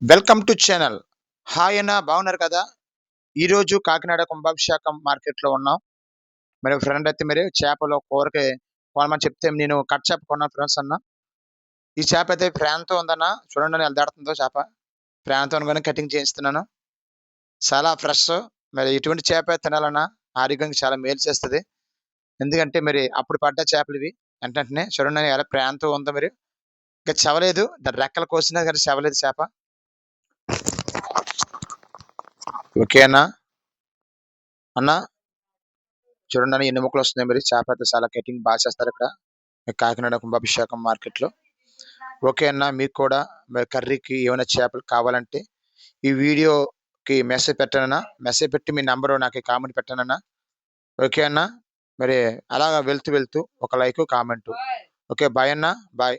Welcome to channel. Hi అన్న బాగున్నారు కదా? ఈరోజు కాకినాడ కుంభాభిషేకం మార్కెట్లో ఉన్నాం. మరి ఫ్రెండ్ అయితే మరి చేపలు కూరకి కొనమని చెప్తే నేను కట్ చేప కొన్నాను ఫ్రెండ్స్ అన్న. ఈ చేప అయితే ప్రాణంతో ఉందన్న. చూడండి ఎలా దాడుతుందో చేప. ప్రాణంతో అనుకుని కటింగ్ చేయిస్తున్నాను. చాలా ఫ్రెష్. మరి ఇటువంటి చేప తినాలన్నా ఆరోగ్యానికి చాలా మేలు చేస్తుంది. ఎందుకంటే మరి అప్పుడు పడ్డ చేపలు ఇవి. వెంటనే చూడండి ఎలా ప్రాణంతో ఉందో మరి. ఇంకా చవలేదు. దాని రెక్కలు కోసినా కానీ చవలేదు చేప. ఓకే అన్న. అన్న చూడండి ఎన్ని ముక్కలు వస్తున్నాయి మరి చేప అయితే చాలా కటింగ్ బాగా చేస్తారు ఇక్కడ కాకినాడ కుంభాభిషేకం మార్కెట్లో. ఓకే అన్న, మీకు కూడా మరి కర్రీకి ఏమైనా చేపలు కావాలంటే ఈ వీడియోకి మెసేజ్ పెట్టానన్నా, మెసేజ్ పెట్టి మీ నంబరు నాకు కామెంట్ పెట్టానన్నా. ఓకే అన్న, మరి అలాగా వెళ్తూ వెళ్తూ ఒక లైక్ కామెంట్. ఓకే బాయ్ అన్న, బాయ్.